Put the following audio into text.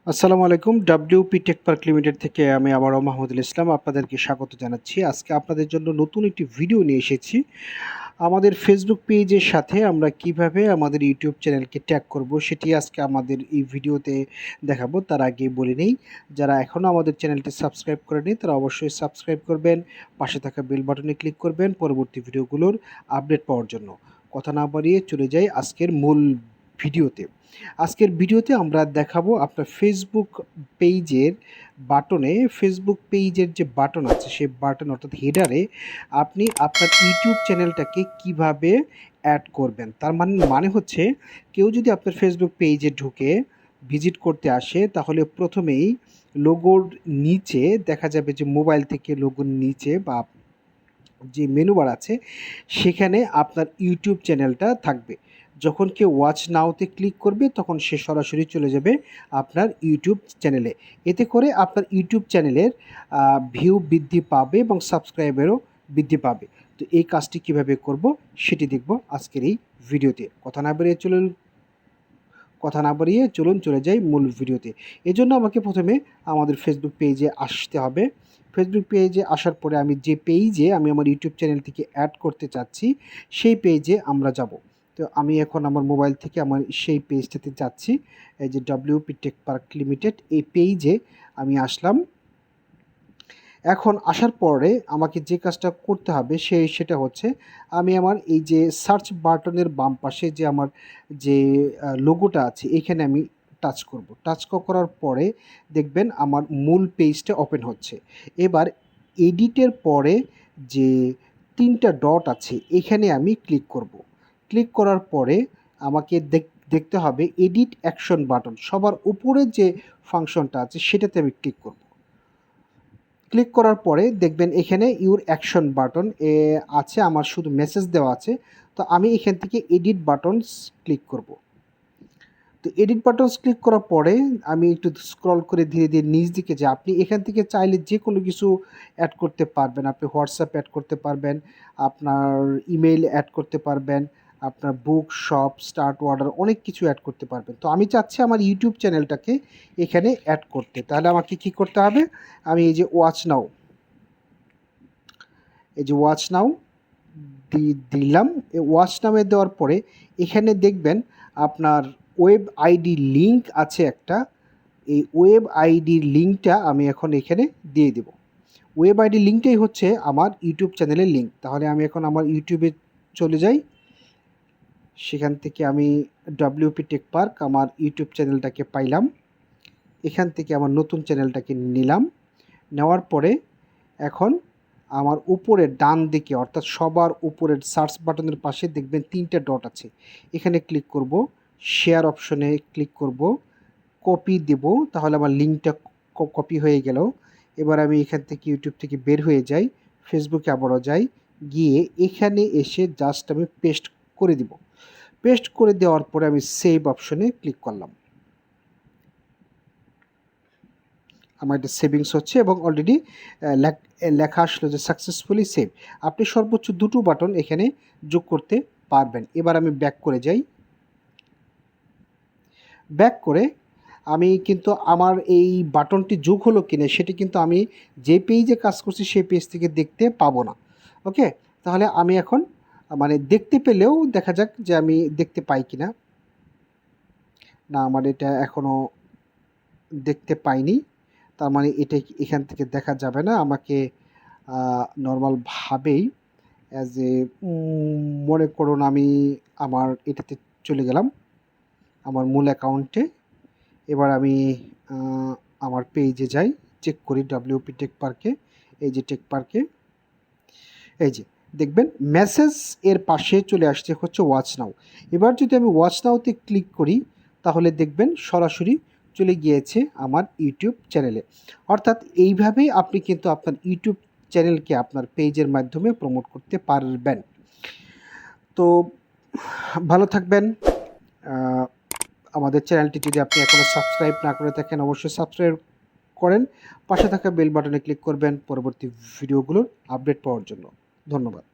আসসালামু আলাইকুম। WP take park limited থেকে আমি আবারও মাহমুদুল ইসলাম আপনাদেরকে স্বাগত জানাচ্ছি। আজকে আপনাদের জন্য নতুন একটি ভিডিও নিয়ে এসেছি। আমাদের ফেসবুক পেজের সাথে আমরা কিভাবে আমাদের ইউটিউব চ্যানেলকে ট্যাগ করব সেটি আজকে আমাদের এই ভিডিওতে দেখাবো। তার আগে বলে নেই, যারা এখনও আমাদের চ্যানেলটি সাবস্ক্রাইব করেনি তারা অবশ্যই সাবস্ক্রাইব করবেন, পাশে থাকা বেল বাটনে ক্লিক করবেন পরবর্তী ভিডিওগুলোর আপডেট পাওয়ার জন্য। কথা না বাড়িয়ে চলে যাই আজকের মূল ভিডিওতে। আজকের ভিডিওতে আমরা দেখাবো আপনার ফেসবুক পেজের যে বাটন আছে সেই বাটন অর্থাৎ হেডারে আপনি আপনার ইউটিউব চ্যানেলটাকে কিভাবে অ্যাড করবেন। তার মানে হচ্ছে কেউ যদি আপনার ফেসবুক পেজে ঢুকে ভিজিট করতে আসে তাহলে প্রথমেই লোগোর নিচে দেখা যাবে যে মোবাইল থেকে লোগোর নিচে বা যে মেনু বার আছে সেখানে আপনার ইউটিউব চ্যানেলটা থাকবে। যখন কেউ ওয়াচ নাওতে ক্লিক করবে তখন সে সরাসরি চলে যাবে আপনার ইউটিউব চ্যানেলে। এতে করে আপনার ইউটিউব চ্যানেলের ভিউ বৃদ্ধি পাবে এবং সাবস্ক্রাইবারও বৃদ্ধি পাবে। তো এই কাজটি কিভাবে করব সেটি দেখব আজকের এই ভিডিওতে। কথা না বাড়িয়ে চলুন চলে যাই মূল ভিডিওতে। এজন্য আমাকে প্রথমে আমাদের ফেসবুক পেজে আসতে হবে। ফেসবুক পেজে আসার পরে আমি যে পেজে আমি আমার ইউটিউব চ্যানেলটিকে অ্যাড করতে চাচ্ছি সেই পেজে আমরা যাব। তো আমি এখন আমার মোবাইল থেকে আমার সেই পেজটাতে যাচ্ছি। এই যে ডব্লিউপি টেক পার্ক লিমিটেড এই পেজে আমি আসলাম। এখন আসার পরে আমাকে যে কাজটা করতে হবে সেটা হচ্ছে আমি আমার এই যে সার্চ বাটনের বাম পাশে যে আমার যে লোগোটা আছে এখানে আমি টাচ করব। টাচ করার পরে দেখবেন আমার মূল পেজটা ওপেন হচ্ছে। এবার এডিটের পরে যে 3টা ডট আছে এখানে আমি ক্লিক করব। ক্লিক করার পরে আমাকে দেখতে হবে এডিট অ্যাকশন বাটন, সবার উপরে যে ফাংশনটা আছে সেটাতে আমি ক্লিক করব। ক্লিক করার পরে দেখবেন এখানে ইউর অ্যাকশন বাটন আছে, আমার শুধু মেসেজ দেওয়া আছে। তো আমি এখান থেকে এডিট বাটনস ক্লিক করব। তো এডিট বাটনস ক্লিক করার পরে আমি একটু স্ক্রল করে ধীরে ধীরে নিচ দিকে যাই। আপনি এখান থেকে চাইলে যে কোনো কিছু অ্যাড করতে পারবেন। আপনি হোয়াটসঅ্যাপ অ্যাড করতে পারবেন, আপনার ইমেইল অ্যাড করতে পারবেন, আপনার বুক শপ স্টার্ট অর্ডার অনেক কিছু অ্যাড করতে পারবেন। তো আমি চাচ্ছি আমার ইউটিউব চ্যানেলটাকে এখানে অ্যাড করতে। তাহলে আমাকে কি করতে হবে, আমি এই যে ওয়াচ নাও দিলাম। এই ওয়াচ নামে দেওয়ার পরে এখানে দেখবেন আপনার ওয়েব আইডি লিঙ্ক আছে একটা। এই ওয়েব আইডির লিঙ্কটা আমি এখন এখানে দিয়ে দেব। ওয়েব আইডি লিঙ্কটাই হচ্ছে আমার ইউটিউব চ্যানেলের লিঙ্ক। তাহলে আমি এখন আমার ইউটিউবে চলে যাই। সেখান থেকে আমি ডব্লিউপি টেক পার্ক আমার ইউটিউব চ্যানেলটাকে পাইলাম। এখান থেকে আমার নতুন চ্যানেলটাকে নিলাম। নেওয়ার পরে এখন আমার উপরে ডান দিকে অর্থাৎ সবার উপরের সার্চ বাটনের পাশে দেখবেন 3টা ডট আছে। এখানে ক্লিক করব, শেয়ার অপশনে ক্লিক করব, কপি দেব, তাহলে আমার লিঙ্কটা কপি হয়ে গেল। এবার আমি এখান থেকে ইউটিউব থেকে বের হয়ে যাই, ফেসবুকে আবারও যাই, গিয়ে এখানে এসে জাস্ট আমি পেস্ট করে দিব। পেস্ট করে দেওয়ার পরে আমি সেভ অপশনে ক্লিক করলাম। আমার এটা সেভিংস হচ্ছে এবং অলরেডি লেখা আসলো যে সাকসেসফুলি সেভ। আপনি সর্বোচ্চ 2টো বাটন এখানে যোগ করতে পারবেন। এবার আমি ব্যাক করে যাই। ব্যাক করে আমি কিন্তু আমার এই বাটনটি যোগ হলো কিনা সেটি কিন্তু আমি যে পেজে কাজ করছি সেই পেজ থেকে দেখতে পাবো না। ওকে, তাহলে আমি এখন মানে দেখতে পেলেও দেখা যাক যে আমি দেখতে পাই কিনা। না, আমার এটা এখনও দেখতে পাইনি। তার মানে এটা এখান থেকে দেখা যাবে না। আমাকে নর্মালভাবেই অ্যাজ এ মনে করুন আমি আমার এটাতে চলে গেলাম, আমার মূল অ্যাকাউন্টে। এবার আমি আমার পেজে যাই, চেক করি ডব্লিউপি টেক পার্কে। এই যে টেক পার্কে এই যে দেখবেন মেসেজ এর পাশে চলে আসছে হচ্ছে ওয়াচ নাও। এবার যদি আমি ওয়াচ নাওতে ক্লিক করি তাহলে দেখবেন সরাসরি চলে গিয়েছে আমার ইউটিউব চ্যানেলে। অর্থাৎ এইভাবেই আপনি কিন্তু আপনার ইউটিউব চ্যানেলকে আপনার পেজের মাধ্যমে প্রমোট করতে পারবেন। তো ভালো থাকবেন। আমাদের চ্যানেলটি যদি আপনি এখনও সাবস্ক্রাইব না করে থাকেন অবশ্যই সাবস্ক্রাইব করেন, পাশে থাকা বেল বাটনে ক্লিক করবেন পরবর্তী ভিডিওগুলোর আপডেট পাওয়ার জন্য। ধন্যবাদ।